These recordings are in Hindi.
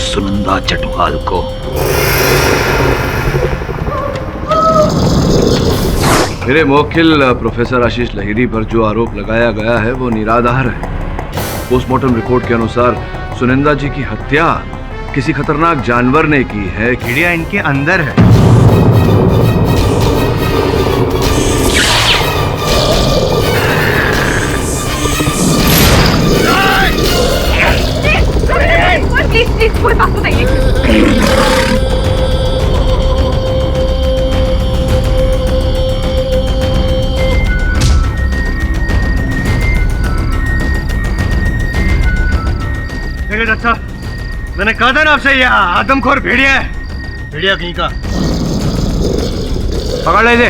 सुनंदा चटवाल को। मेरे मुवक्किल प्रोफेसर आशीष लहिरी पर जो आरोप लगाया गया है वो निराधार है। पोस्टमार्टम रिपोर्ट के अनुसार सुनंदा जी की हत्या किसी खतरनाक जानवर ने की है। कीड़िया इनके अंदर है। प्लीज कोई बात बताइए। अच्छा, मैंने कहा था ना आपसे ये आदमखोर भेड़िया है। भेड़िया कहीं का पकड़ ले।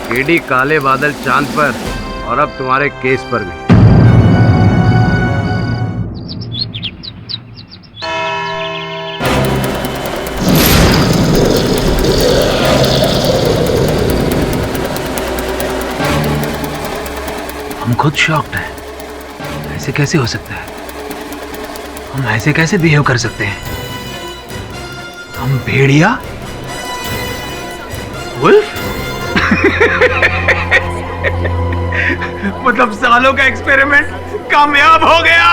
केडी काले बादल चांद पर और अब तुम्हारे केस पर भी। हम खुद शॉक्ड हैं। ऐसे कैसे हो सकता है? हम ऐसे कैसे बिहेव कर सकते हैं? हम भेड़िया? वुल्फ? मतलब सालों का एक्सपेरिमेंट कामयाब हो गया।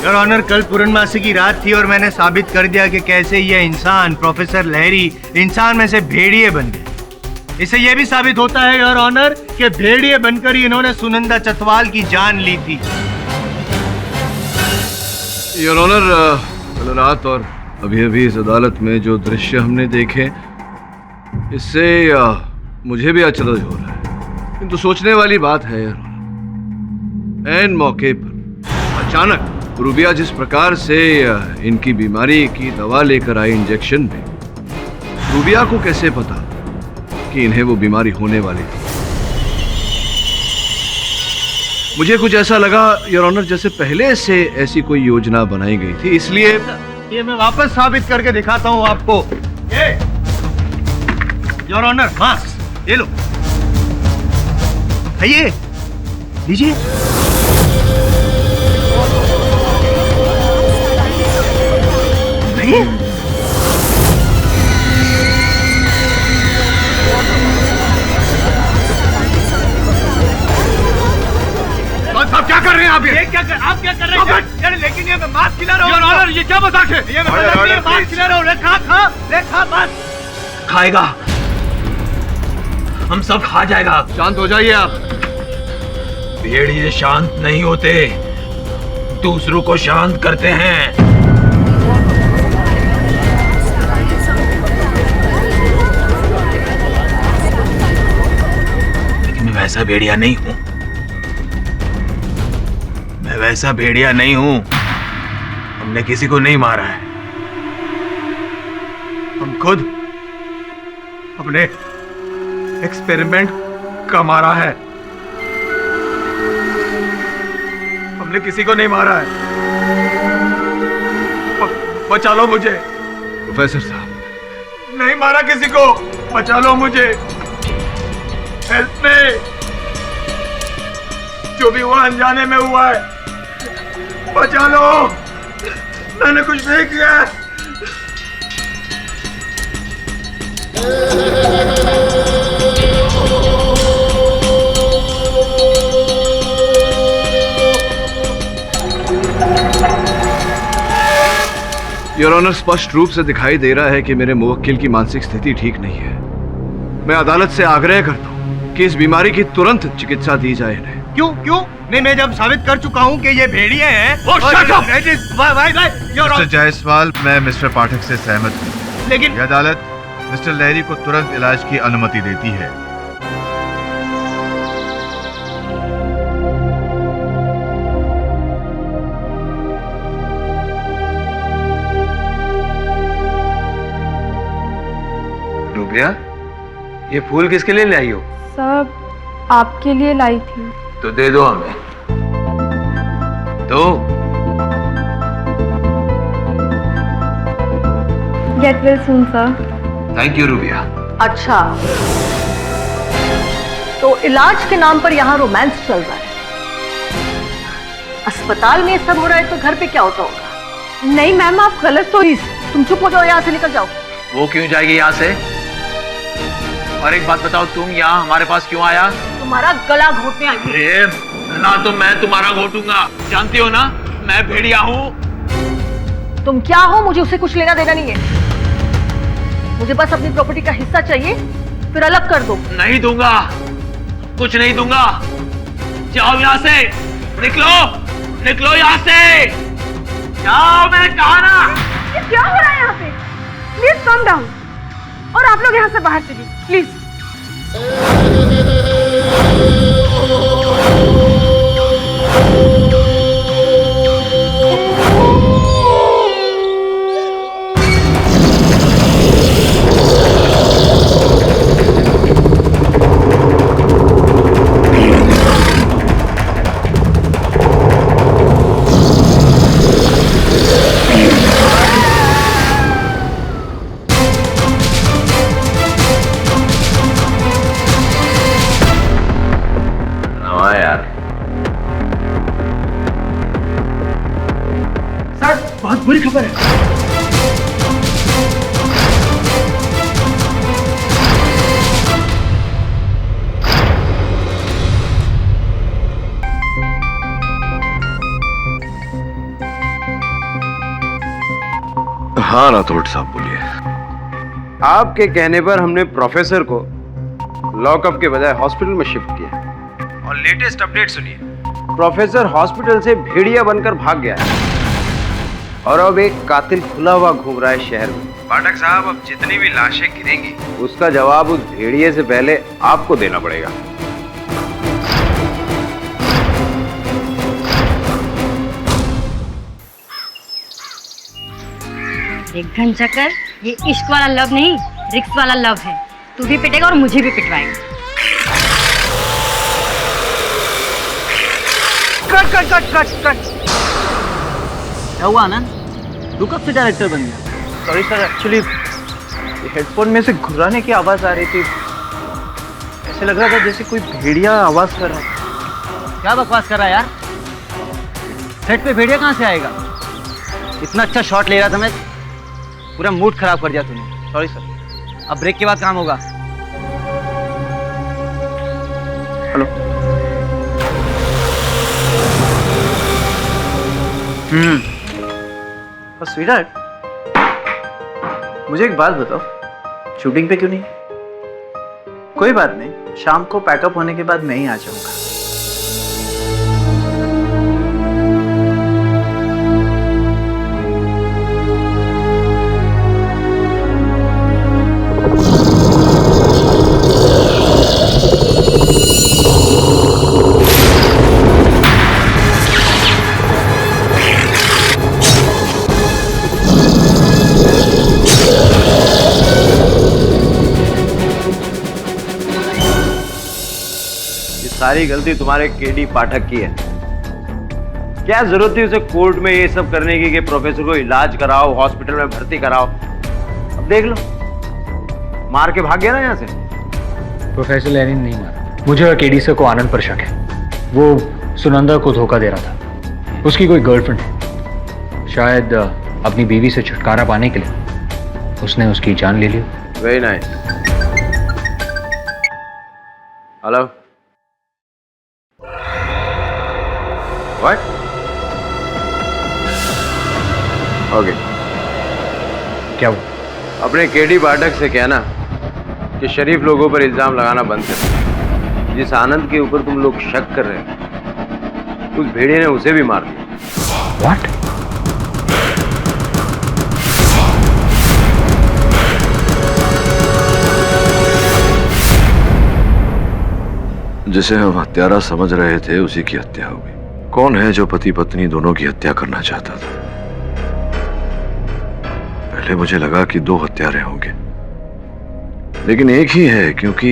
योर ऑनर, कल पूर्णमासी की रात थी और मैंने साबित कर दिया कि कैसे ये इंसान प्रोफेसर लहरी इंसान में से भेड़िए बन गए। इससे यह भी साबित होता है योर ऑनर कि भेड़िए बनकर ही इन्होंने सुनंदा चतवाल की जान ली थी। योर ऑनर, कल रात और अभी इस अदालत में जो दृश्य हमने देखे, इससे मुझे भी अचरज हो रहा है। किंतु सोचने वाली बात है योर ऑनर, ऐन मौके पर अचानक रूबिया जिस प्रकार से इनकी बीमारी की दवा लेकर आई इंजेक्शन में, रूबिया को कैसे पता कि इन्हें वो बीमारी होने वाली थी? मुझे कुछ ऐसा लगा योर ऑनर जैसे पहले से ऐसी कोई योजना बनाई गई थी, इसलिए ये मैं वापस साबित करके दिखाता हूं आपको। ये योर ऑनर मास्क, ये लो, आइए लीजिए। आप क्या कर रहे हैं? आप क्या कर रहे हैं? यार लेकिन ये मैं मास्क खिला रहा हूँ। योर ऑनर, ये क्या मजाक है? ये मैं मास्क खिला रहा हूँ। ले खा मास्क। खाएगा, हम सब खा जाएगा। शांत हो जाइए आप। भेड़िए शांत नहीं होते, दूसरों को शांत करते हैं। लेकिन मैं वैसा भेड़िया नहीं हूं। मैं वैसा भेड़िया नहीं हूं। हमने किसी को नहीं मारा है। हम खुद अपने एक्सपेरिमेंट का मारा है। हमने किसी को नहीं मारा है। बचा लो मुझे। प्रोफेसर साहब, नहीं मारा किसी को, बचा लो मुझे। हेल्प में जो भी हुआ अनजाने में हुआ है, बचा लो। मैंने कुछ नहीं किया है। योर ऑनर, स्पष्ट रूप से दिखाई दे रहा है कि मेरे मुवक्किल की मानसिक स्थिति ठीक नहीं है। मैं अदालत से आग्रह करता हूँ कि इस बीमारी की तुरंत चिकित्सा दी जाए इन्हें। क्यों? नहीं, मैं जब साबित कर चुका हूँ कि ये भेड़िए हैं। मिस्टर जायसवाल, मैं मिस्टर पाठक से सहमत हूँ, लेकिन यह अदालत मिस्टर लहरी को तुरंत इलाज की अनुमति देती है। रूबिया, ये फूल किसके लिए लाई हो? सब आपके लिए लाई थी। तो दे दो हमें। दो। Get well soon sir. Thank you rubia. अच्छा, तो इलाज के नाम पर यहाँ रोमांस चल रहा है। अस्पताल में ये सब हो रहा है तो घर पे क्या होता होगा? नहीं मैम, आप गलत तो तुम चुप हो जाओ, यहाँ से निकल जाओ। वो क्यों जाएगी यहाँ से? और एक बात बताओ, तुम यहाँ हमारे पास क्यों आया? तुम्हारा गला घोटने आई हूँ। अरे ना तो मैं तुम्हारा घोटूंगा, जानती हो ना मैं भेड़िया हूँ। तुम क्या हो, मुझे उससे कुछ लेना देना नहीं है। मुझे बस अपनी प्रॉपर्टी का हिस्सा चाहिए, फिर अलग कर दो। नहीं दूंगा, कुछ नहीं दूंगा। जाओ यहाँ से, निकलो निकलो यहाँ से, जाओ, मैंने कहा ना। ये क्या हो रहा है यहाँ पे? प्लीज कम डाउन, और आप लोग यहाँ से बाहर चलिए प्लीज। बहुत बुरी खबर है। हाँ राठौड़ साहब बोलिए। आपके कहने पर हमने प्रोफेसर को लॉकअप के बजाय हॉस्पिटल में शिफ्ट किया। और लेटेस्ट अपडेट सुनिए, प्रोफेसर हॉस्पिटल से भेड़िया बनकर भाग गया है और अब एक कातिल खुला हुआ घूम रहा है शहर में। पाठक साहब, अब जितनी भी लाशें गिरेंगी उसका जवाब उस भेड़िए से पहले आपको देना पड़ेगा। एक घन चक्कर, ये इश्क वाला लव नहीं, रिक्स वाला लव है। तू भी पिटेगा और मुझे भी पिटवाएंगे। Cut cut cut cut cut. क्या हुआ आनंद, तू कब से डायरेक्टर बन गया? सॉरी सर, एक्चुअली हेडफोन में से घुराने की आवाज आ रही थी। ऐसे लग रहा था जैसे कोई भेड़िया आवाज कर रहा था। क्या बकवास कर रहा है यार? सेट पे भेड़िया कहाँ से आएगा? इतना अच्छा शॉट ले रहा था मैं, पूरा मूड खराब कर दिया तूने। सॉरी सर, अब ब्रेक के बाद काम होगा। हेलो। स्वीटहार्ट, मुझे एक बात बताओ, शूटिंग पे क्यों नहीं? कोई बात नहीं, शाम को पैकअप होने के बाद मैं ही आ जाऊंगा। सारी गलती तुम्हारे केडी पाठक की है। क्या जरूरत थी उसे कोर्ट में ये सब करने की कि प्रोफेसर को इलाज कराओ, हॉस्पिटल में भर्ती कराओ। अब देख लो, मार के भाग गया ना यहाँ से। प्रोफेसर लैरी ने नहीं मारा, मुझे और केडी सर को आनंद पर शक है। वो सुनंदा को धोखा दे रहा था, उसकी कोई गर्लफ्रेंड है, शायद अपनी बीवी से छुटकारा पाने के लिए उसने उसकी जान ले ली। Very nice. Hello, what? Okay, क्या वो? अपने केडी पाठक से कहना कि शरीफ लोगों पर इल्जाम लगाना बंद कर। जिस आनंद के ऊपर तुम लोग शक कर रहे हैं, उस भेड़िए ने उसे भी मार दिया। व्हाट? जिसे हम हत्यारा समझ रहे थे उसी की हत्या हो गई। कौन है जो पति पत्नी दोनों की हत्या करना चाहता था? पहले मुझे लगा कि दो हत्यारे होंगे, लेकिन एक ही है, क्योंकि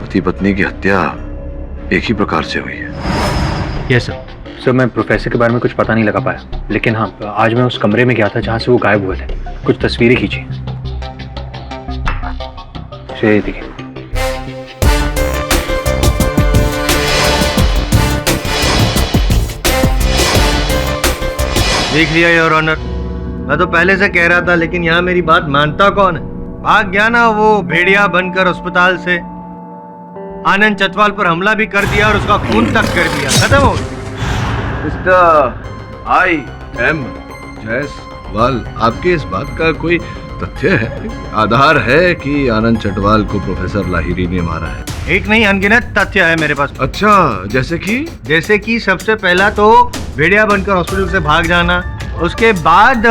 पति पत्नी की हत्या एक ही प्रकार से हुई है। यस सर, मैं प्रोफेसर के बारे में कुछ पता नहीं लगा पाया, लेकिन हाँ, आज मैं उस कमरे में गया था जहाँ से वो गायब हुए थे। कुछ तस्वीरें खींची, देखिए। देख लिया योर ऑनर, मैं तो पहले से कह रहा था, लेकिन यहाँ मेरी बात मानता कौन है? भाग गया ना वो भेड़िया बनकर अस्पताल से, आनंद चटवाल पर हमला भी कर दिया और उसका खून तक कर दिया, खत्म हो गया। मिस्टर आई एम जायसवाल, आपके इस बात का कोई तथ्य है, आधार है कि आनंद चटवाल को प्रोफेसर लाहिरी ने मारा है? एक नहीं अनगिनत तथ्य है मेरे पास। अच्छा, जैसे कि सबसे पहला तो भेड़िया बनकर हॉस्पिटल से भाग जाना, उसके बाद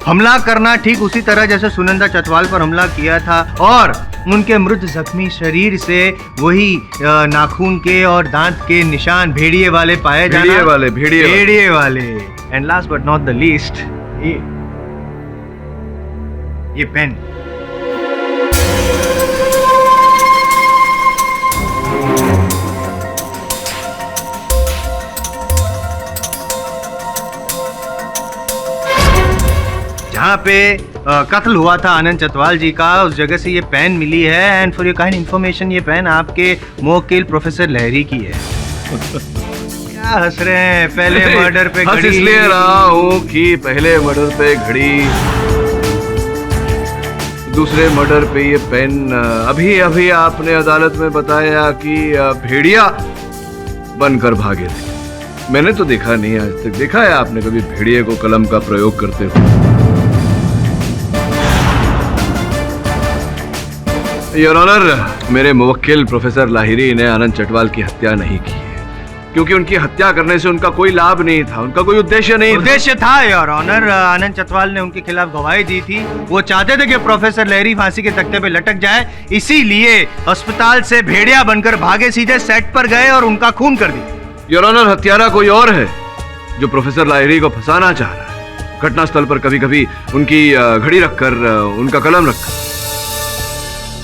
हमला करना ठीक उसी तरह जैसे सुनंदा चटवाल पर हमला किया था, और उनके मृत जख्मी शरीर से वही नाखून के और दांत के निशान भेड़िए वाले पाए जाना। भेड़िए वाले। And last but not the least, ये पेन। जहाँ पे कत्ल हुआ था आनंद चटवाल जी का, उस जगह से ये पेन मिली है। And for your kind information, ये पेन आपके मोकिल प्रोफेसर लहरी की है। क्या हंस रहे हैं? पहले मर्डर पे घड़ी। इसलिए रहा हूँ कि पहले मर्डर पे घड़ी, दूसरे मर्डर पे ये पेन। अभी अभी आपने अदालत में बताया कि भेड़िया बनकर भागे थे। मैंने तो देखा नहीं आज तक। देखा है आपने कभी भेड़िए को कलम का प्रयोग करते हुए? योर ऑनर, मेरे मुवक्किल प्रोफेसर लाहिरी ने आनंद चटवाल की हत्या नहीं की है, क्योंकि उनकी हत्या करने से उनका कोई लाभ नहीं था, उनका कोई उद्देश्य नहीं था। उद्देश्य था योर ऑनर, आनंद चटवाल ने उनके खिलाफ गवाही दी थी। वो चाहते थे कि प्रोफेसर लहरी फांसी के तख्ते पे लटक जाए, इसीलिए अस्पताल से भेड़िया बनकर भागे, सीधे सेट पर गए और उनका खून कर दिया। योर ऑनर, हत्यारा कोई और है जो प्रोफेसर लाहिरी को फंसाना चाह रहा है। घटनास्थल पर कभी कभी उनकी घड़ी रखकर, उनका कलम रखकर।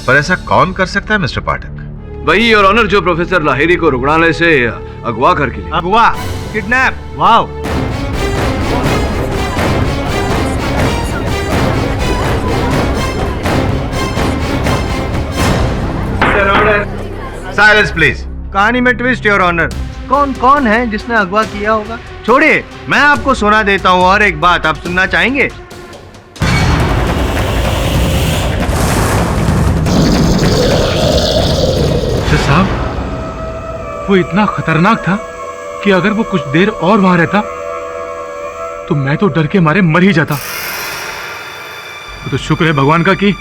पर ऐसा कौन कर सकता है मिस्टर पाठक? वही योर ऑनर जो प्रोफेसर लाहिरी को रुग्णालय से अगवा करके ले। अगवा? किडनैप? वाओ। Silence please. कहानी में ट्विस्ट योर ऑनर। कौन कौन है जिसने अगवा किया होगा? छोड़िए, मैं आपको सुना देता हूँ। और एक बात आप सुनना चाहेंगे? साहब, वो इतना खतरनाक था कि अगर वो कुछ देर और वहां रहता तो मैं तो डर के मारे मर ही जाता। वो तो शुक्र है भगवान का कि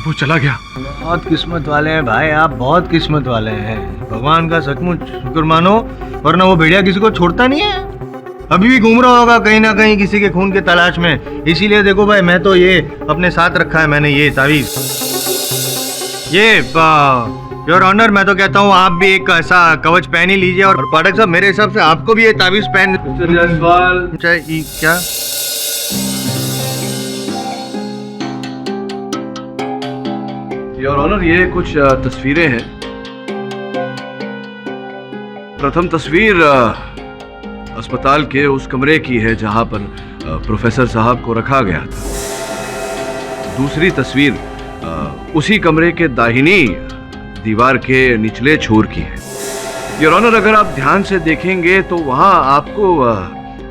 वो चला गया। बहुत किस्मत वाले हैं भाई आप, बहुत किस्मत वाले हैं। भगवान का सचमुच शुक्र मानो, वरना वो भेड़िया किसी को छोड़ता नहीं है। अभी भी घूम रहा होगा कहीं ना कहीं किसी के खून के तलाश में। इसीलिए देखो भाई, मैं तो ये अपने साथ रखा है मैंने, ये तावीज। ये योर ऑनर, मैं तो कहता हूँ आप भी एक ऐसा कवच पहन ही लीजिए। और पाठक साहब, मेरे हिसाब से आपको भी ये तावीज पहन क्या? योर ऑनर, ये कुछ तस्वीरें हैं। प्रथम तस्वीर अस्पताल के उस कमरे की है जहां पर प्रोफेसर साहब को रखा गया था। दूसरी तस्वीर उसी कमरे के दाहिनी दीवार के निचले छोर की है। योर ऑनर, अगर आप ध्यान से देखेंगे तो वहां आपको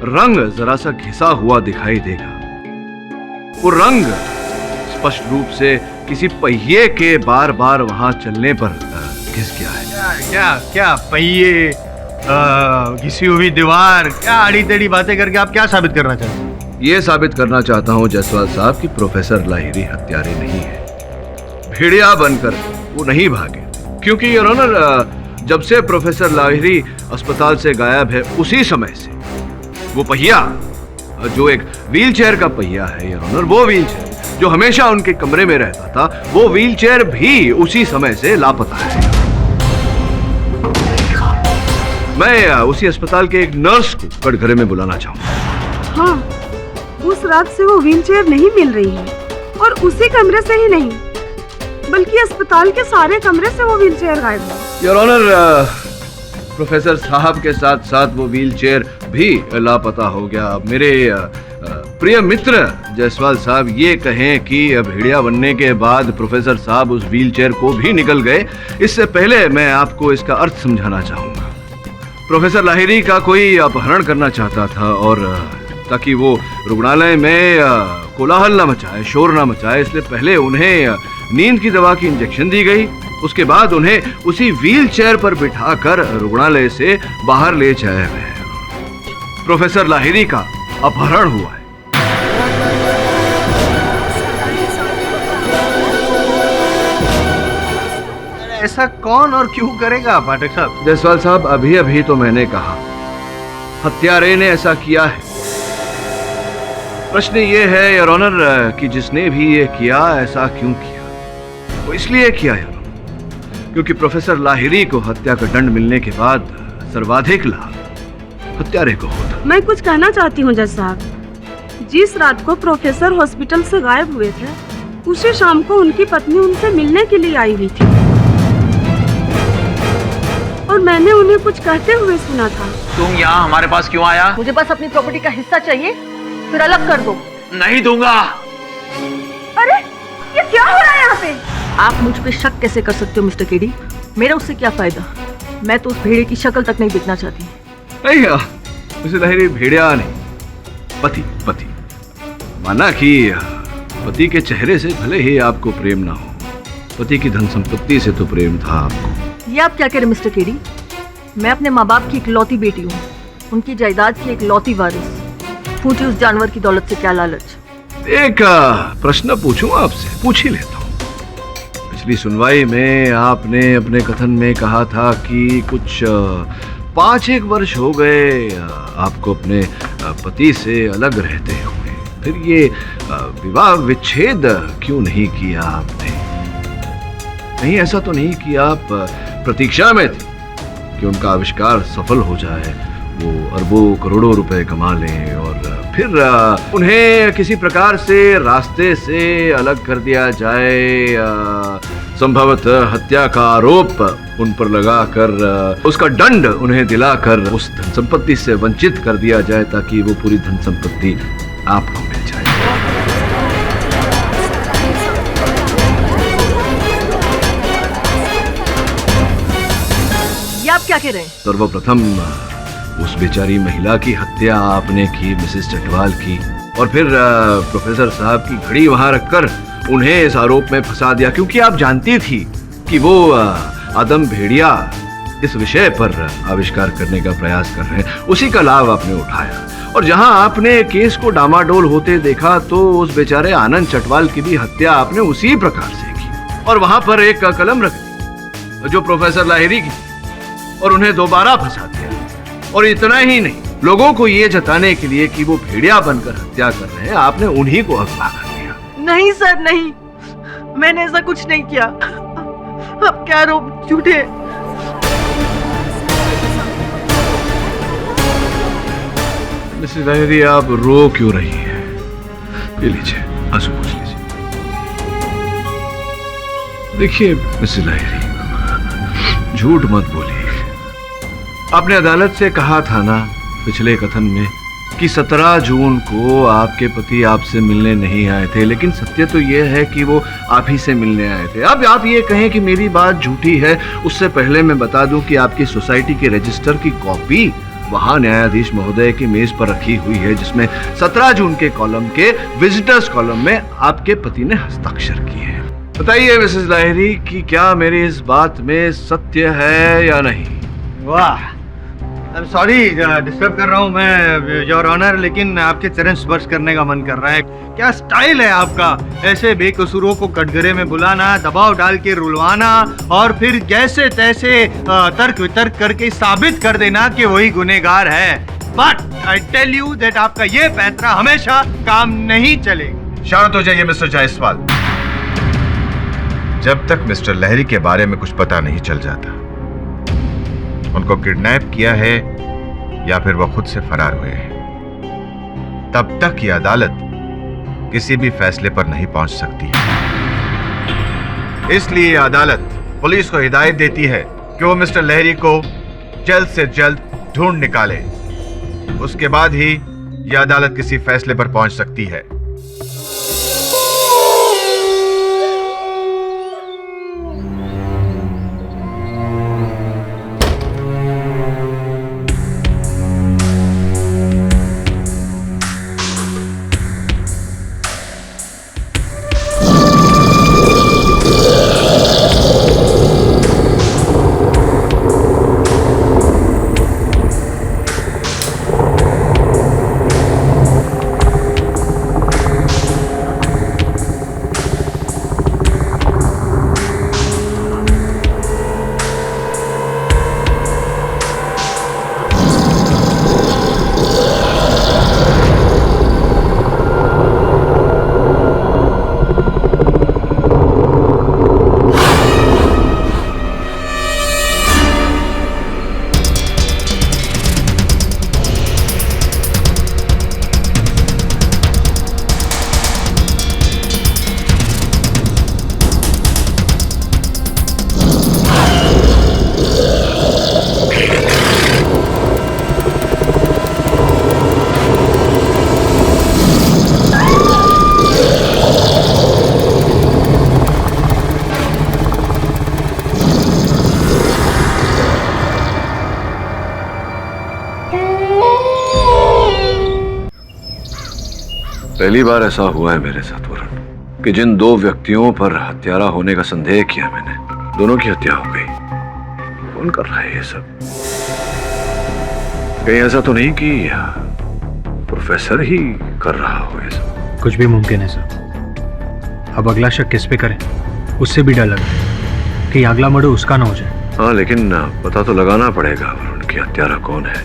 रंग जरा सा घिसा हुआ दिखाई देगा। वो रंग स्पष्ट रूप से किसी पहिए के बार बार वहां चलने पर घिस गया है। क्या पहिए, घिसी हुई दीवार, क्या आड़ी टेढ़ी बातें करके आप क्या साबित करना चाहते हैं? ये साबित करना चाहता हूं जायसवाल साहब कि प्रोफेसर लाहिरी हत्यारे नहीं है। भेड़िया बनकर वो नहीं भागे, क्योंकि योर ऑनर जब से प्रोफेसर लाहिरी अस्पताल से गायब है, उसी समय से वो पहिया, जो एक व्हीलचेयर का पहिया है योर ऑनर, वो व्हीलचेयर जो हमेशा उनके कमरे में रहता था, वो व्हीलचेयर भी उसी समय से लापता है। मैं उसी अस्पताल के एक नर्स को कटघरे में बुलाना चाहूंगा। हाँ, उस रात से वो व्हीलचेयर नहीं मिल रही है, और उसी कमरे से ही नहीं बल्कि अस्पताल के सारे कमरे से वो व्हीलचेयर गायब है। योर ऑनर, प्रोफेसर साहब के साथ साथ वो व्हीलचेयर भी लापता हो गया। मेरे प्रिय मित्र जायसवाल साहब ये कहें कि भेड़िया बनने के बाद प्रोफेसर साहब उस व्हीलचेयर को भी निकल गए, इससे पहले मैं आपको इसका अर्थ समझाना चाहूंगा। प्रोफेसर लाहिरी का कोई अपहरण करना चाहता था और ताकि वो रुग्णालय में कोलाहल न मचाए, शोर न मचाए, इसलिए पहले उन्हें नींद की दवा की इंजेक्शन दी गई। उसके बाद उन्हें उसी व्हील चेयर पर बिठाकर रुग्णालय से बाहर ले जाया गया। प्रोफेसर लाहिरी का अपहरण हुआ है। ऐसा कौन और क्यों करेगा पाठक साहब? जायसवाल साहब, अभी अभी तो मैंने कहा हत्यारे ने ऐसा किया है। प्रश्न ये है योर ऑनर कि जिसने भी ये किया ऐसा क्यों किया? वो इसलिए किया योर ऑनर क्योंकि प्रोफेसर लाहिरी को हत्या का दंड मिलने के बाद सर्वाधिक लाभ हत्यारे को होता। मैं कुछ कहना चाहती हूँ जज साहब। जिस रात को प्रोफेसर हॉस्पिटल से गायब हुए थे, उसी शाम को उनकी पत्नी उनसे मिलने के लिए आई हुई थी और मैंने उन्हें कुछ कहते हुए सुना था। तुम यहाँ हमारे पास क्यों आया? मुझे बस अपनी प्रॉपर्टी का हिस्सा चाहिए, फिर अलग कर दो। नहीं दूंगा। अरे ये क्या हो रहा है यहाँ पे? आप मुझ पे शक कैसे कर सकते हो मिस्टर केडी? मेरा उससे क्या फायदा? मैं तो उस भेड़िए की शक्ल तक नहीं दिखना चाहती। मिस्टर लाहिरी भेड़िया नहीं, पति। पति माना कि पति के चेहरे से भले ही आपको प्रेम ना हो, पति की धन संपत्ति से तो प्रेम था आपको। ये आप क्या कह रहे मिस्टर केडी? मैं अपने माँ बाप की इकलौती बेटी हूँ, उनकी जायदाद की इकलौती वारिस। फूटी उस जानवर की दौलत से क्या लालच? एक प्रश्न पूछूं आपसे? पूछ ही लेता हूँ। पिछली सुनवाई में आपने अपने कथन में कहा था कि कुछ 5-1 वर्ष हो गए आपको अपने पति से अलग रहते हुए, फिर ये विवाह विच्छेद क्यों नहीं किया आपने? नहीं, ऐसा तो नहीं कि आप प्रतीक्षा में थे कि उनका आविष्कार सफल हो जाए, वो अरबों करोड़ों रुपए कमा लें और फिर उन्हें किसी प्रकार से रास्ते से अलग कर दिया जाए, संभवतः हत्या का आरोप उन पर लगाकर उसका दंड उन्हें दिलाकर उस धन संपत्ति से वंचित कर दिया जाए ताकि वो पूरी धन संपत्ति आपको मिल जाए। ये आप क्या कह रहे हैं? सर्वप्रथम उस बेचारी महिला की हत्या आपने की, मिसेस चटवाल की, और फिर प्रोफेसर साहब की घड़ी वहां रखकर उन्हें इस आरोप में फंसा दिया क्योंकि आप जानती थी कि वो आदम भेड़िया इस विषय पर आविष्कार करने का प्रयास कर रहे हैं। उसी का लाभ आपने उठाया और जहां आपने केस को डामाडोल होते देखा तो उस बेचारे आनंद चटवाल की भी हत्या आपने उसी प्रकार से की और वहां पर एक कलम रख दी जो प्रोफेसर लाहिरी की और उन्हें दोबारा फंसा दिया। और इतना ही नहीं, लोगों को ये जताने के लिए कि वो भेड़िया बनकर हत्या कर रहे हैं, आपने उन्हीं को अगवा कर दिया। नहीं सर, नहीं, मैंने ऐसा कुछ नहीं किया। अब क्या आरोप झूठे? मिसेस लाहिरी, आप रो क्यों रही हैं? ये लीजिए, आंसू पोंछ लीजिए। देखिए मिसेस लाहिरी, झूठ मत बोलिए। आपने अदालत से कहा था ना पिछले कथन में कि 17 जून को आपके पति आपसे मिलने नहीं आए थे, लेकिन सत्य तो यह है कि वो आप ही से मिलने आए थे। अब आप ये कहें कि मेरी बात झूठी है, उससे पहले मैं बता दूं कि आपकी सोसाइटी के रजिस्टर की कॉपी वहां न्यायाधीश महोदय की मेज पर रखी हुई है, जिसमें 17 जून के कॉलम के विजिटर्स कॉलम में आपके पति ने हस्ताक्षर किए हैं। बताइए मिसेस लाहिरी कि क्या मेरी इस बात में सत्य है या नहीं? वाह, आई एम सॉरी डिस्टर्ब कर रहा हूँ मैं योर ऑनर, लेकिन आपके चरण स्पर्श करने का मन कर रहा है। क्या स्टाइल है आपका, ऐसे बेकसूरों को कटघरे में बुलाना, दबाव डाल के रुलवाना और फिर जैसे तैसे तर्क वितर्क करके साबित कर देना कि वही गुनहगार है। But I tell you that आपका ये पैंतरा हमेशा काम नहीं चलेगा। शांत हो जाइए मिस्टर जायसवाल। जब तक मिस्टर लहरी के बारे में कुछ पता नहीं चल जाता, उनको किडनैप किया है या फिर वो खुद से फरार हुए हैं, तब तक ये अदालत किसी भी फैसले पर नहीं पहुंच सकती है। इसलिए अदालत पुलिस को हिदायत देती है कि वो मिस्टर लहरी को जल्द से जल्द ढूंढ निकाले। उसके बाद ही यह अदालत किसी फैसले पर पहुंच सकती है। पहली बार ऐसा हुआ है मेरे साथ वरुण कि जिन दो व्यक्तियों पर हत्यारा होने का संदेह किया मैंने, दोनों की हत्या हो गई। कौन कर रहा है ये सब? कहीं ऐसा तो नहीं कि प्रोफेसर ही कर रहा हो ये सब? कुछ भी मुमकिन है सर। अब अगला शक किस पे करें, उससे भी डर लग रहा है कि अगला मर्डर उसका ना हो जाए। हाँ, लेकिन पता तो लगाना पड़ेगा वरुण की हत्यारा कौन है।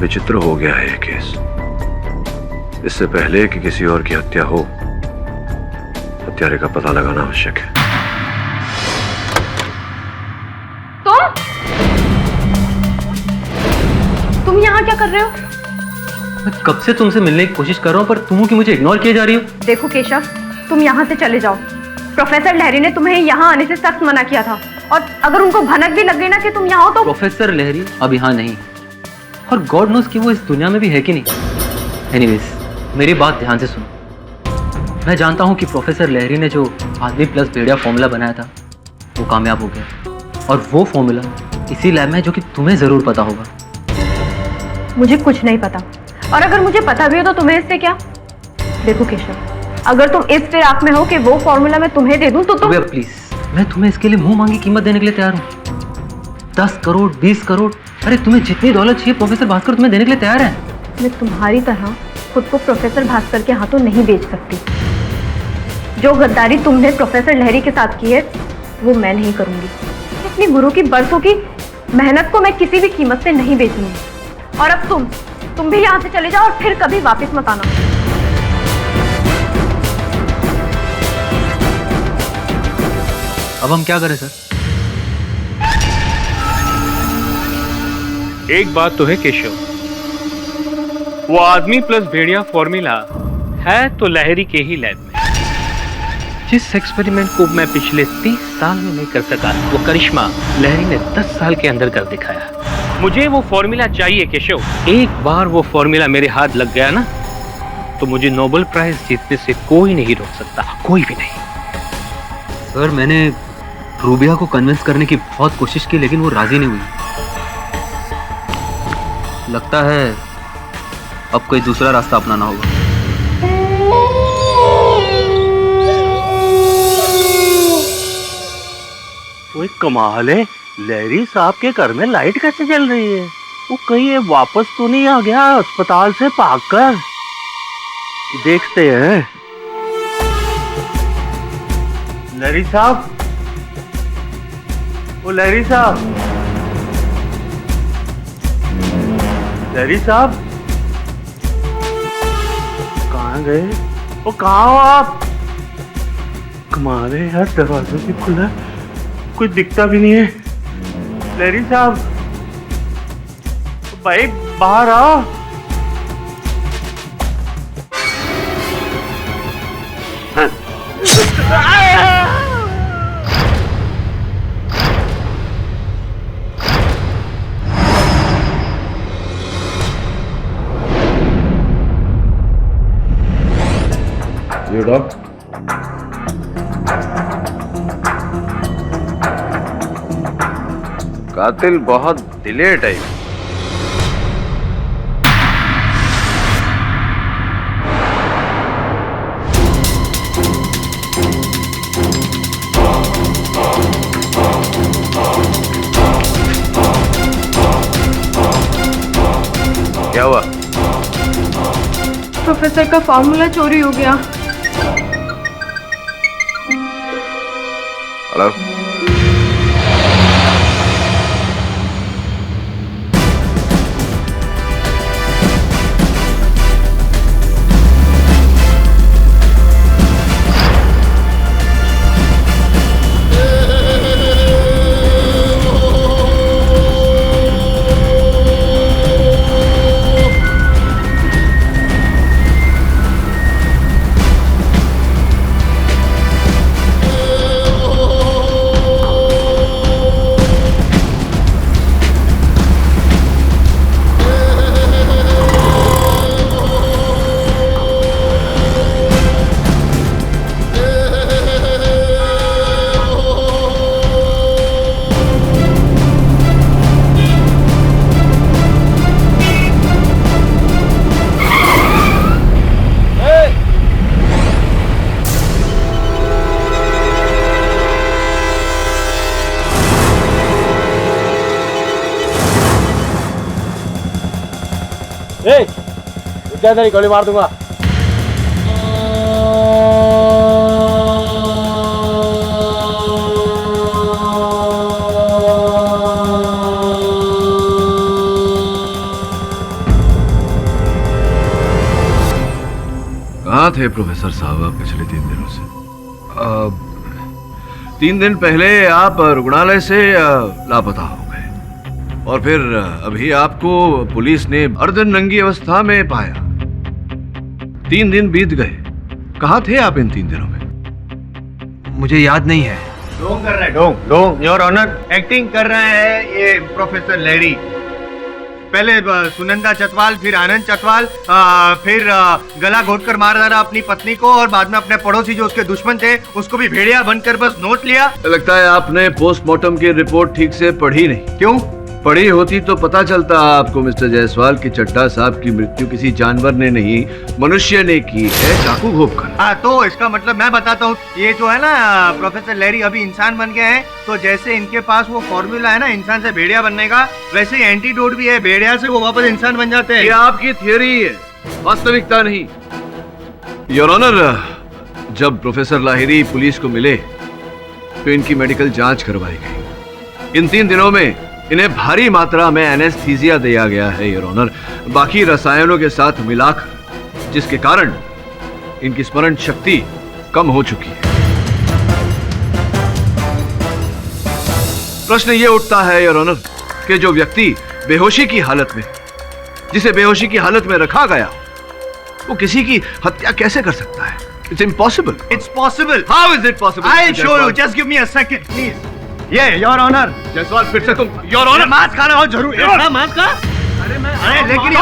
विचित्र हो गया है ये केस। इससे पहले कि किसी और की हत्या हो, हत्यारे का पता लगाना आवश्यक है। तुम यहाँ क्या कर रहे हो? मैं कब से तुमसे मिलने की कोशिश कर रहा हूँ, पर तुम कि मुझे इग्नोर किए जा रही हो। देखो केशव, तुम यहाँ से चले जाओ। प्रोफेसर लहरी ने तुम्हें यहाँ आने से सख्त मना किया था, और अगर उनको भनक भी लग गई ना कि तुम यहाँ हो तो। प्रोफेसर लहरी अब यहाँ नहीं, और गॉड नोस कि वो इस दुनिया में भी है कि नहीं। एनीवेज, मेरी बात ध्यान से सुनो। मैं जानता हूँ कि प्रोफेसर लहरी ने जो आदमी प्लस भेड़िया फॉर्मूला बनाया था वो कामयाब हो गया, और वो फॉर्मूला इसी लैब में है, जो कि तुम्हें जरूर पता होगा। मुझे कुछ नहीं पता, और अगर मुझे पता भी हो तो तुम्हें इससे क्या? देखो केशव, अगर तुम इस फिराक में हो कि वो फॉर्मूला मैं तुम्हें दे दूं तो तुम। प्लीज, मैं तुम्हें इसके लिए मुंह मांगी कीमत देने के लिए तैयार हूँ। 10 करोड़, 20 करोड़, अरे तुम्हें जितनी दौलत चाहिए प्रोफेसर भास्कर तुम्हें देने के लिए तैयार है। मैं तुम्हारी तरह खुद को प्रोफेसर भास्कर के हाथों नहीं बेच सकती। जो गद्दारी तुमने प्रोफेसर लहरी के साथ की है वो मैं नहीं करूंगी। अपनी गुरु की बरसों की मेहनत को मैं किसी भी कीमत से नहीं बेचूंगी। और अब तुम भी यहाँ से चले जाओ और फिर कभी वापस मत आना। अब हम क्या करें सर? एक बात तो है केशव, वो आदमी प्लस भेड़िया फॉर्मूला है तो लहरी के ही लैब में। जिस एक्सपेरिमेंट को मैं पिछले 30 साल में नहीं कर सका, वो करिश्मा लहरी ने 10 साल के अंदर कर दिखाया। मुझे वो फॉर्मूला चाहिए केशव। एक बार वो फॉर्मूला मेरे हाथ लग गया ना, तो मुझे नोबेल प्राइज जीतने से कोई नहीं रोक सकता, कोई भी नहीं। सर, मैंने रूबिया को कन्विंस करने की बहुत कोशिश की, लेकिन वो राजी नहीं हुई। लगता है अब कोई दूसरा रास्ता अपनाना होगा। कोई कमाल है, लहरी साहब के घर में लाइट कैसे जल रही है? वो कहीं ये वापस तो नहीं आ गया अस्पताल से भागकर? देखते हैं। लहरी साहब, ओ लहरी साहब, लहरी साहब कहाँ गए? वो कहाँ हो आप? कमाल है यार, दरवाजा भी खुला है, कोई दिखता भी नहीं है। लहरी साहब, भाई बाहर आओ। You dog? कातिल बहुत दिले टाइप। क्या हुआ? प्रोफेसर का फॉर्मूला चोरी हो गया। हेलो, क्या तेरी गोली मार दूंगा। कहाँ थे प्रोफेसर साहब आप पिछले 3 दिनों से? 3 दिन पहले आप रुग्णालय से लापता हो गए और फिर अभी आपको पुलिस ने अर्धनंगी अवस्था में पाया। 3 दिन बीत गए, कहाँ थे आप इन 3 दिनों में? मुझे याद नहीं है। ढोंग कर रहा है, ढोंग योर ऑनर। एक्टिंग कर रहा है ये प्रोफेसर लहरी। पहले सुनंदा चतवाल, फिर आनंद चतवाल, फिर गला घोट कर मार डाला अपनी पत्नी को और बाद में अपने पड़ोसी जो उसके दुश्मन थे उसको भी भेड़िया बनकर बस नोट लिया। लगता है आपने पोस्टमार्टम की रिपोर्ट ठीक से पढ़ी नहीं। क्यों? पढ़ी होती तो पता चलता आपको मिस्टर जायसवाल की चड्ढा साहब की मृत्यु किसी जानवर ने नहीं मनुष्य ने की है, चाकू घोंपकर। हाँ, तो इसका मतलब मैं बताता हूँ, ये जो है ना प्रोफेसर लहरी अभी इंसान बन गए हैं, तो जैसे इनके पास वो फॉर्मूला है ना इंसान से भेड़िया बनने का, वैसे ही एंटीडोट भी है, भेड़िया से वो वापस इंसान बन जाते हैं। ये आपकी थियोरी है, वास्तविकता नहीं। योर ऑनर, जब प्रोफेसर लाहिरी पुलिस को मिले तो इनकी मेडिकल जांच करवाई गई। इन 3 दिनों में इन्हें भारी मात्रा में एनेस्थीसिया दिया गया है योर ऑनर, बाकी रसायनों के साथ मिलाकर, जिसके कारण इनकी स्मरण शक्ति कम हो चुकी है। प्रश्न ये उठता है योर ऑनर कि जो व्यक्ति बेहोशी की हालत में, जिसे बेहोशी की हालत में रखा गया, वो किसी की हत्या कैसे कर सकता है? It's impossible. It's possible. How is it possible? I show you, just give me a second please. ये योर ऑनर। जायसवाल, फिर से तुम योर ऑनर। मास्क खाना हो जरूर। मास्क का? अरे लेकिन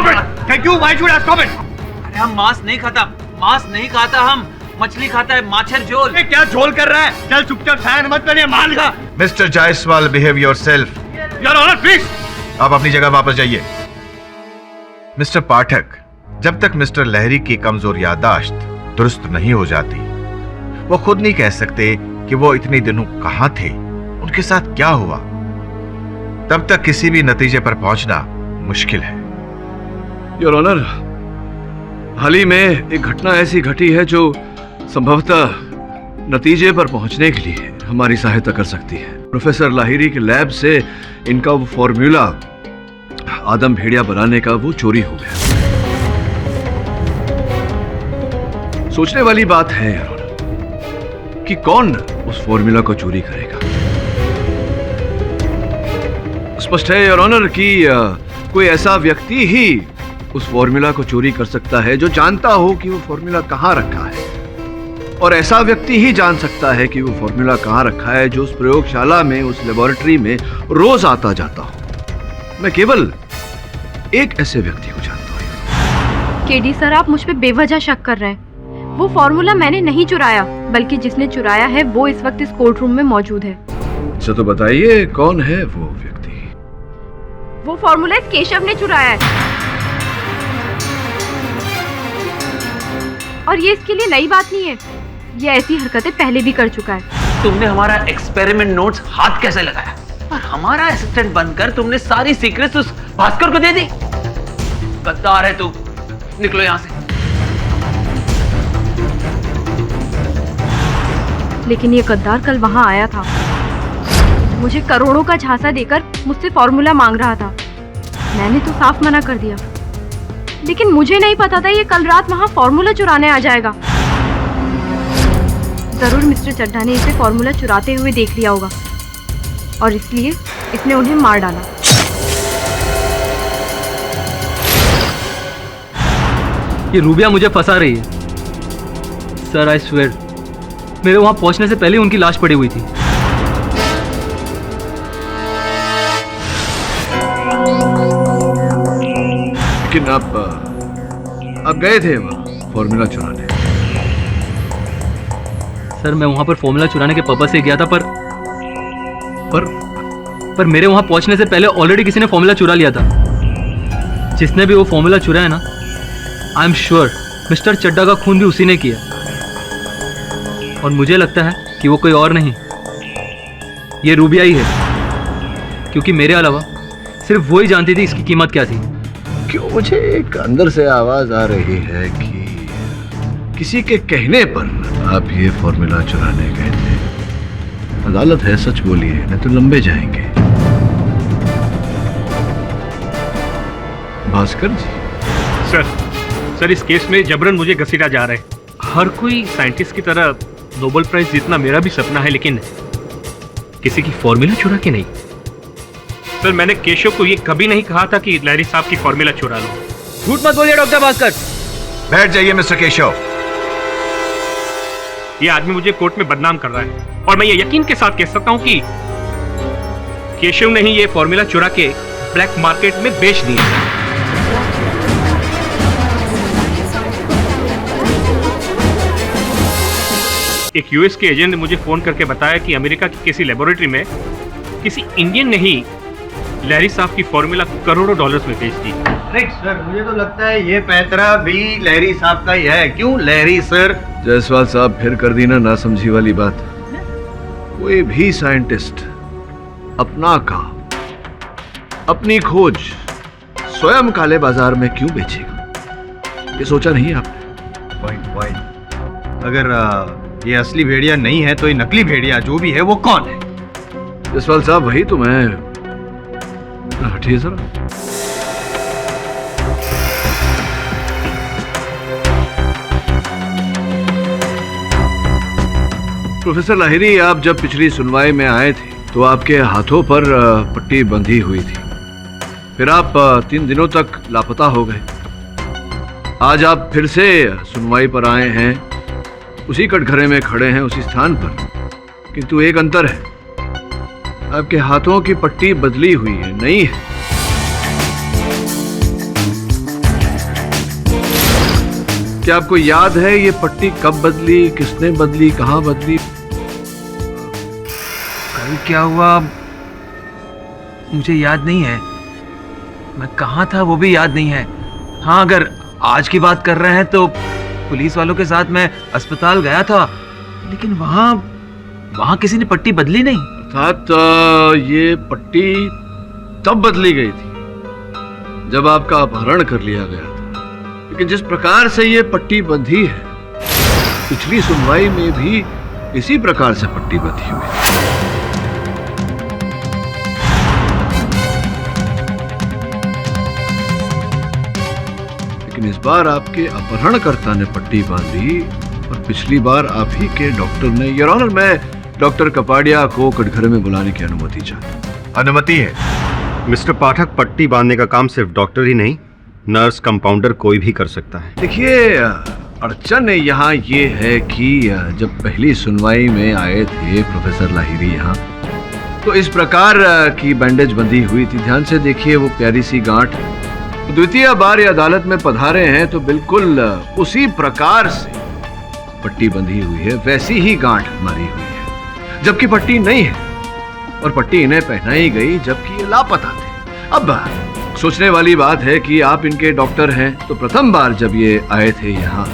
thank you, why should I stop it? अरे हम मांस नहीं खाता, मांस नहीं खाता, हम मछली खाता है, माछर झोल। क्या झोल कर रहा है? चल चुपचाप साइन मत करिए, मान खा। Mister Jaiswal, behave yourself. Your honour please. आप अपनी जगह वापस जाइए। मिस्टर पाठक, जब तक मिस्टर लहरी की कमजोर याददाश्त दुरुस्त नहीं हो जाती, वो खुद नहीं कह सकते कि वो इतने दिनों कहां थे, उनके साथ क्या हुआ, तब तक किसी भी नतीजे पर पहुंचना मुश्किल है। योर ऑनर, हाल ही में एक घटना ऐसी घटी है जो संभवतः नतीजे पर पहुंचने के लिए हमारी सहायता कर सकती है। प्रोफेसर लाहिरी के लैब से इनका वो फॉर्मूला आदम भेड़िया बनाने का वो चोरी हो गया। सोचने वाली बात है योर ऑनर कि कौन उस फॉर्मूला को चोरी करेगा। स्पष्ट है योर ऑनर कि कोई ऐसा व्यक्ति ही उस फॉर्मूला को चोरी कर सकता है जो जानता हो कि वो फॉर्मूला कहां रखा है, और ऐसा व्यक्ति ही जान सकता है कि वो फॉर्मूला कहां रखा है जो उस प्रयोगशाला में, उस लेबोरेटरी में रोज आता जाता हो। मैं केवल एक ऐसे व्यक्ति को जानता हूं। केडी सर, आप मुझ पे बेवजह शक कर रहे हैं। वो फॉर्मूला मैंने नहीं चुराया, बल्कि जिसने चुराया है वो इस वक्त इस कोर्ट रूम में मौजूद है। अच्छा, तो बताइए कौन है वो व्यक्ति? वो फॉर्मूला इस केशव ने चुराया है, और ये इसके लिए नई बात नहीं है। ये ऐसी हरकतें पहले भी कर चुका है। तुमने हमारा एक्सपेरिमेंट नोट्स हाथ कैसे लगाया और हमारा असिस्टेंट बनकर तुमने सारी सीक्रेट्स उस भास्कर को दे दी? गद्दार है तू, निकलो यहां से। लेकिन ये गद्दार कल वहां आया था, मुझे करोड़ों का झांसा देकर मुझसे फॉर्मूला मांग रहा था। मैंने तो साफ मना कर दिया, लेकिन मुझे नहीं पता था ये कल रात वहां फॉर्मूला चुराने आ जाएगा। जरूर मिस्टर चड्ढा ने इसे फॉर्मूला चुराते हुए देख लिया होगा, और इसलिए इसने उन्हें मार डाला। ये रूबिया मुझे फंसा रही है सर। आई स्वेयर, मेरे वहां पहुंचने से पहले उनकी लाश पड़ी हुई थी। लेकिन आप गए थे वहां फॉर्मूला चुराने? सर, मैं वहां पर फॉर्मूला चुराने के पर्पस से गया था, पर मेरे वहां पहुंचने से पहले ऑलरेडी किसी ने फॉर्मूला चुरा लिया था। जिसने भी वो फॉर्मूला चुराया ना, I am sure mister Chadha का खून भी उसी ने किया, और मुझे लगता है कि वो कोई और नहीं, ये रूबिया ही है, क्योंकि मेरे अलावा सिर्फ वो ही जानती थी इसकी कीमत क्या थी। क्यों मुझे एक अंदर से आवाज आ रही है कि किसी के कहने पर आप ये फॉर्मूला चुराने गए थे। अदालत है, सच बोलिए, नहीं तो लंबे जाएंगे। भास्कर जी। सर इस केस में जबरन मुझे घसीटा जा रहा है। हर कोई साइंटिस्ट की तरह नोबेल प्राइज जीतना मेरा भी सपना है, लेकिन किसी की फॉर्मूला चुरा के नहीं। सर मैंने केशव को ये कभी नहीं कहा था कि लहरी साहब की फॉर्मूला चुरा लो। झूठ मत बोलिए डॉक्टर भास्कर। बैठ जाइए मिस्टर केशव। ये आदमी मुझे कोर्ट में बदनाम कर रहा है और मैं ये यकीन के साथ कह सकता हूं कि केशव ने ही ये फॉर्मूला चुरा के ब्लैक मार्केट में बेच दिया। एक यूएस के एजेंट ने मुझे फोन करके बताया कि अमेरिका की किसी लेबोरेटरी में किसी इंडियन ने ही लहरी साहब की फॉर्मूला करोड़ों डॉलर्स में बेच दी। अरे सर मुझे तो लगता है ये पैतरा भी लहरी साहब का ही है। क्यों लहरी सर? जायसवाल साहब फिर कर दी ना नासमझी वाली बात। कोई भी साइंटिस्ट अपना काम, अपनी खोज स्वयं काले बाजार में क्यों बेचेगा? ये सोचा नहीं आपने? पॉइंट। अगर ये असली भेड़िया नहीं है तो ये नकली भेड़िया जो भी है वो कौन है? जायसवाल साहब वही तो मैं। हटिए जरा। प्रोफेसर लाहिरी, आप जब पिछली सुनवाई में आए थे तो आपके हाथों पर पट्टी बंधी हुई थी। फिर आप 3 दिनों तक लापता हो गए। आज आप फिर से सुनवाई पर आए हैं, उसी कटघरे में खड़े हैं, उसी स्थान पर। किंतु एक अंतर है, आपके हाथों की पट्टी बदली हुई है, नहीं है। क्या आपको याद है ये पट्टी कब बदली, किसने बदली, कहां बदली? कल क्या हुआ मुझे याद नहीं है। मैं कहाँ था वो भी याद नहीं है। हाँ, अगर आज की बात कर रहे हैं तो पुलिस वालों के साथ मैं अस्पताल गया था, लेकिन वहां किसी ने पट्टी बदली नहीं। अर्थात ये पट्टी तब बदली गई थी जब आपका अपहरण कर लिया गया था। लेकिन जिस प्रकार से ये पट्टी बंधी है, पिछली सुनवाई में भी इसी प्रकार से पट्टी बंधी हुई है। लेकिन इस बार आपके अपहरणकर्ता ने पट्टी बांधी और पिछली बार आप ही के डॉक्टर ने। योर ऑनर, मैं डॉक्टर कपाड़िया को कटघरे में बुलाने की अनुमति चाहता। अनुमति है। मिस्टर पाठक, पट्टी बांधने का काम सिर्फ डॉक्टर ही नहीं, नर्स, कंपाउंडर कोई भी कर सकता है। देखिए, अड़चन यहाँ ये है कि जब पहली सुनवाई में आए थे प्रोफेसर लाहिरी यहाँ, तो इस प्रकार की बैंडेज बंधी हुई थी। ध्यान से देखिए वो प्यारी सी गांठ। द्वितीय बार ये अदालत में पधारे हैं तो बिल्कुल उसी प्रकार से पट्टी बंधी हुई है, वैसी ही गांठ मारी हुई है, जबकि पट्टी नहीं है। और पट्टी इन्हें पहनाई गई जबकि ये लापता थे। अब सोचने वाली बात है कि आप इनके डॉक्टर हैं, तो प्रथम बार जब ये आए थे यहाँ,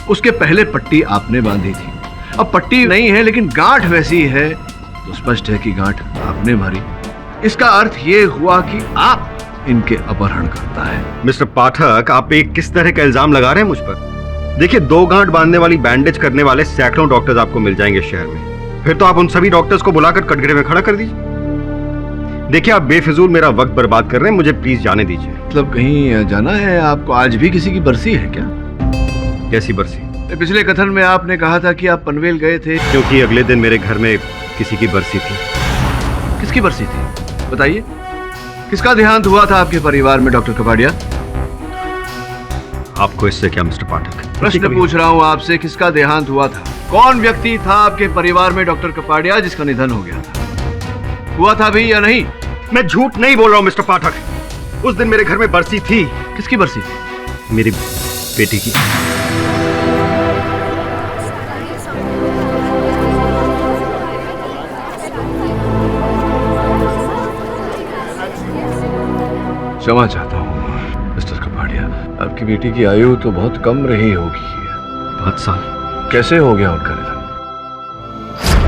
उसके पहले पट्टी आपने बांधी थी। अब पट्टी नहीं है लेकिन गांठ वैसी है, तो स्पष्ट है कि गांठ आपने मारी। इसका अर्थ ये हुआ कि आप इनके अपहरण करता है। मिस्टर पाठक, आप एक किस तरह का इल्जाम लगा रहे हैं मुझ पर? देखिए, 2 गांठ बांधने वाली, बैंडेज करने वाले सैकड़ों डॉक्टर्स आपको मिल जाएंगे शहर में। फिर तो आप उन सभी डॉक्टर्स को बुलाकर कटघरे में खड़ा कर दीजिए। देखिए, आप बेफिजूल मेरा वक्त बर्बाद कर रहे हैं, मुझे प्लीज जाने दीजिए। मतलब कहीं जाना है आपको? आज भी किसी की बरसी है क्या? कैसी बरसी? पिछले कथन में आपने कहा था कि आप पनवेल गए थे। क्योंकि अगले दिन मेरे घर में किसी की बरसी थी। किसकी बरसी थी, बताइए? किसका देहांत हुआ था आपके परिवार में डॉक्टर कपाड़िया? आपको इससे क्या मिस्टर पाठक? प्रश्न पूछ रहा हूँ आपसे, किसका देहांत हुआ था? कौन व्यक्ति था आपके परिवार में डॉक्टर कपाड़िया जिसका निधन हो गया था? हुआ था भी या नहीं? मैं झूठ नहीं बोल रहा हूँ मिस्टर पाठक। उस दिन मेरे घर में बरसी थी। किसकी बरसी थी? मेरी बेटी की। क्षमा चाहता हूँ मिस्टर कपाड़िया, आपकी बेटी की आयु तो बहुत कम रही होगी। 5 साल। कैसे हो गया उनका निधन?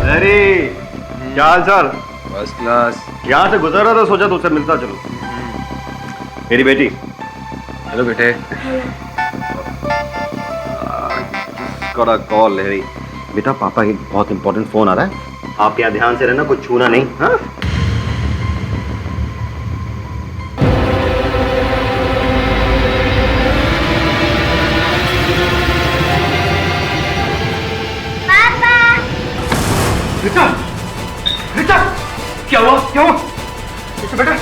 अरे क्या हाल चाल? First class. यहाँ से गुजर रहा था, सोचा तुझसे मिलता चलो। मेरी बेटी हेलो बेटे। गॉट अ कॉल लहरी। बेटा पापा की बहुत इंपॉर्टेंट फोन आ रहा है, आप यहाँ ध्यान से रहना, कुछ छूना नहीं। हाँ रिचा, रिचा, क्या हुआ? क्या हुआ? रिचा बेटा,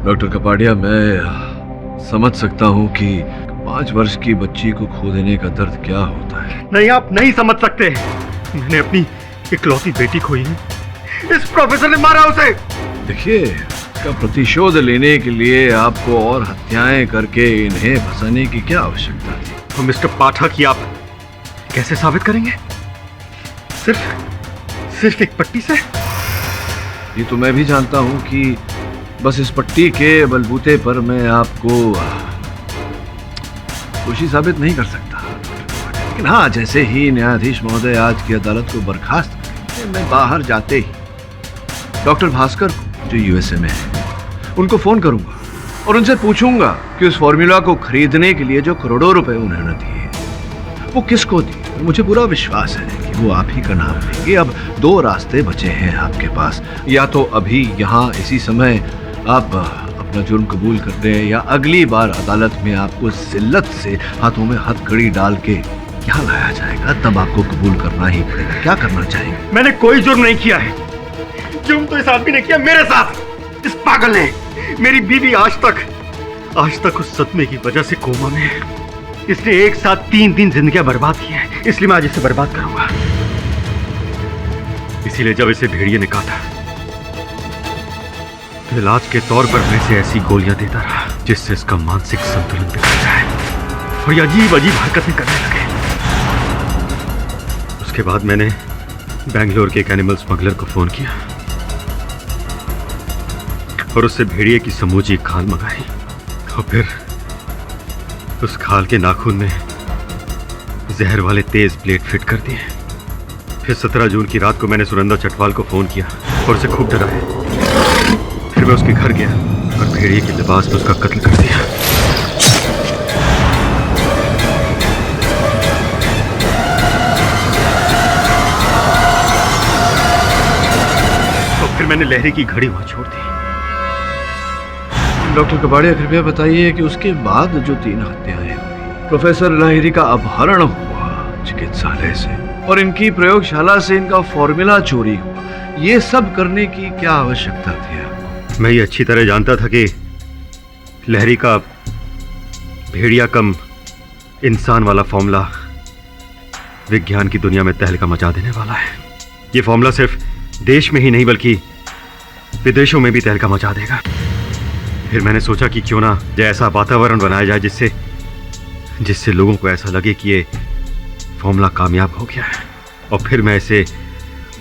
डॉक्टर कपाड़िया, मैं समझ सकता हूँ कि 5 वर्ष की बच्ची को खो देने का दर्द क्या होता है। नहीं, आप नहीं समझ सकते। मैंने अपनी इकलौती बेटी खोई है, इस प्रोफेसर ने मारा उसे। देखिए, इसका प्रतिशोध लेने के लिए आपको और हत्याएं करके इन्हें फंसाने की क्या आवश्यकता थी? तो मिस्टर पाठक, ये आप कैसे साबित करेंगे? सिर्फ एक पट्टी से? ये तो मैं भी जानता हूँ कि बस इस पट्टी के बलबूते पर मैं आपको दोषी साबित नहीं कर सकता, लेकिन हाँ, जैसे ही न्यायाधीश महोदय आज की अदालत को बर्खास्त करेंगे, मैं बाहर जाते ही डॉक्टर भास्कर को, जो यूएसए में है, उनको फोन करूंगा और उनसे पूछूंगा कि उस फॉर्मूला को खरीदने के लिए जो करोड़ों रुपए उन्होंने दिए वो किसको दिए। मुझे पूरा विश्वास है कि वो आप ही का नाम लेंगे। अब 2 रास्ते बचे हैं आपके पास, या तो अभी यहाँ इसी समय आप अपना जुर्म कबूल कर दें, या अगली बार अदालत में आपको जिल्लत से हाथों में हथकड़ी डाल के यहाँ लाया जाएगा, तब आपको कबूल करना ही पड़ेगा। क्या करना चाहिए? मैंने कोई जुर्म नहीं किया है। जुर्म तो इस आदमी ने किया मेरे साथ, इस पागल ने। मेरी बीवी आज तक उस सदमे की वजह से कोमा में है। इसने एक साथ 3 दिन जिंदगियां बर्बाद की हैं, इसलिए मैं आज इसे बर्बाद करूंगा। इसीलिए जब इसे भेड़िए ने कहा था, तो इलाज के तौर पर मैं इसे ऐसी गोलियां देता रहा जिससे इसका मानसिक संतुलन बिगड़ जाए और ये अजीब हरकतें करने लगे। उसके बाद मैंने बेंगलोर के एक एनिमल स्मगलर को फोन किया और उससे भेड़िए की समूची खाल मंगाई, और फिर उस खाल के नाखून में जहर वाले तेज ब्लेड फिट कर दिए। फिर 17 जून की रात को मैंने सुनंदा चटवाल को फोन किया और उसे खूब डराया। फिर मैं उसके घर गया और भेड़िए के लिबास में उसका कत्ल कर दिया। तो फिर मैंने लहरी की घड़ी वहां छोड़ दी। डॉक्टर कपाड़िया, कृपया बताइए कि उसके बाद जो 3 हत्याएं हुई, प्रोफेसर लहिरी का अपहरण हुआ चिकित्सालय से और इनकी प्रयोगशाला से इनका फॉर्मूला चोरी हुआ, ये सब करने की क्या आवश्यकता थी? मैं ये अच्छी तरह जानता था कि लहरी का भेड़िया कम इंसान वाला फॉर्मूला विज्ञान की दुनिया में तहलका मचा देने वाला है। ये फॉर्मूला सिर्फ देश में ही नहीं बल्कि विदेशों में भी तहलका मचा देगा। फिर मैंने सोचा कि क्यों ना ऐसा वातावरण बनाया जाए जिससे लोगों को ऐसा लगे कि ये फॉर्मूला कामयाब हो गया है, और फिर मैं इसे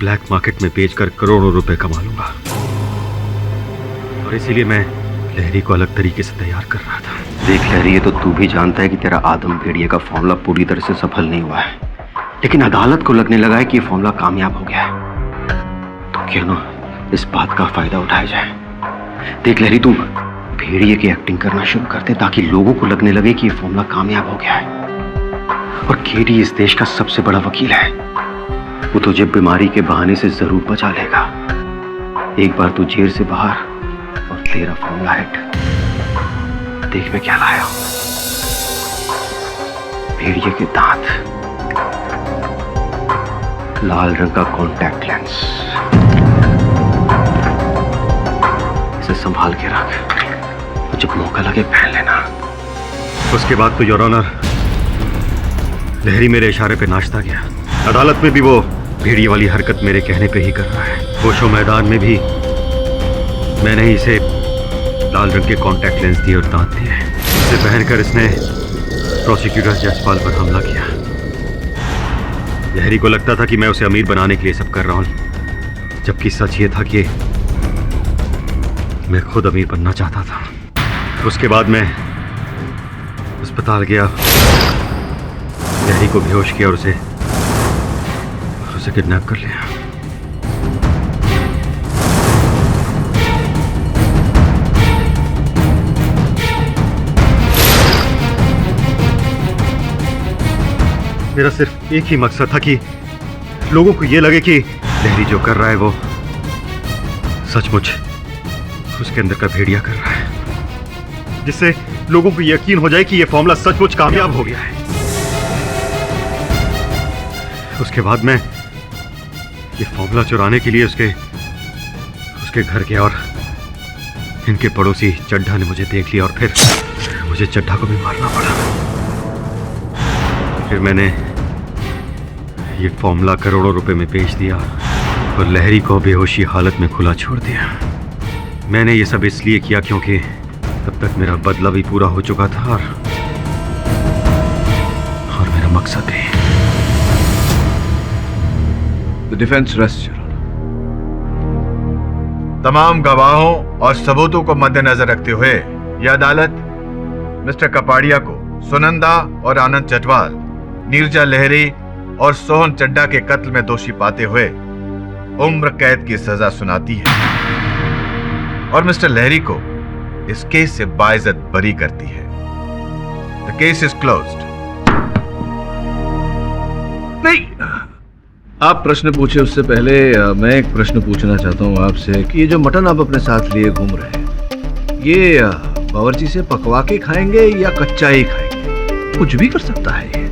ब्लैक मार्केट में बेचकर करोड़ों रुपए कमा लूंगा। और इसीलिए मैं लहरी को अलग तरीके से तैयार कर रहा था। देख लहरी, ये तो तू भी जानता है कि तेरा आदम भेड़िए का फॉर्मूला पूरी तरह से सफल नहीं हुआ है, लेकिन अदालत को लगने लगा है कि ये फॉर्मूला कामयाब हो गया है। तो क्यों ना इस बात का फायदा उठाया जाए। देख लहरी, तुम भेड़िए की एक्टिंग करना शुरू कर दे ताकि लोगों को लगने लगे कि ये फॉर्मूला कामयाब हो गया है। और केडी इस देश का सबसे बड़ा वकील है, वो तुझे बीमारी के बहाने से जरूर बचा लेगा। एक बार तू जेल से बाहर और तेरा फॉर्मूला हिट। देख मैं क्या लाया हूं, भेड़िए के दांत, लाल रंग का कॉन्टैक्ट लेंस, इसे संभाल के रख, जब मौका लगे पहन लेना। उसके बाद तो योर ऑनर, लहरी मेरे इशारे पे नाचता गया। अदालत में भी वो भेड़िए वाली हरकत मेरे कहने पे ही कर रहा है। होशो मैदान में भी मैंने ही इसे लाल रंग के कॉन्टैक्ट लेंस दिए और दांत दिए। इसे पहनकर इसने प्रोसिक्यूटर जसपाल पर हमला किया। लहरी को लगता था कि मैं उसे अमीर बनाने के लिए सब कर रहा हूं, जबकि सच ये था कि मैं खुद अमीर बनना चाहता था। उसके बाद मैं अस्पताल गया, लहरी को बेहोश किया और उसे उसे किडनैप कर लिया। मेरा सिर्फ एक ही मकसद था कि लोगों को यह लगे कि लहरी जो कर रहा है वो सचमुच उसके अंदर का भेड़िया कर रहा है, जिससे लोगों को यकीन हो जाए कि यह फॉर्मूला सचमुच कामयाब हो गया है। उसके बाद मैं ये फॉर्मूला चुराने के लिए उसके घर गया और इनके पड़ोसी चड्ढा ने मुझे देख लिया और फिर मुझे चड्ढा को भी मारना पड़ा। फिर मैंने ये फॉर्मूला करोड़ों रुपए में बेच दिया और लहरी को बेहोशी हालत में खुला छोड़ दिया। मैंने ये सब इसलिए किया क्योंकि तब तक मेरा बदला भी पूरा हो चुका था और मेरा मकसद भी। The defense rests, Your Honor. तमाम गवाहों और सबूतों को मद्देनजर रखते हुए यह अदालत मिस्टर कपाड़िया को सुनंदा और आनंद चटवाल, नीरजा लहरी और सोहन चड्ढा के कत्ल में दोषी पाते हुए उम्र कैद की सजा सुनाती है और मिस्टर लहरी को इस केस से बाइज्जत बरी करती है। The case is closed. नहीं, आप प्रश्न पूछे उससे पहले मैं एक प्रश्न पूछना चाहता हूँ आपसे कि ये जो मटन आप अपने साथ लिए घूम रहे हैं, ये बावर्ची से पकवा के खाएंगे या कच्चा ही खाएंगे? कुछ भी कर सकता है ये।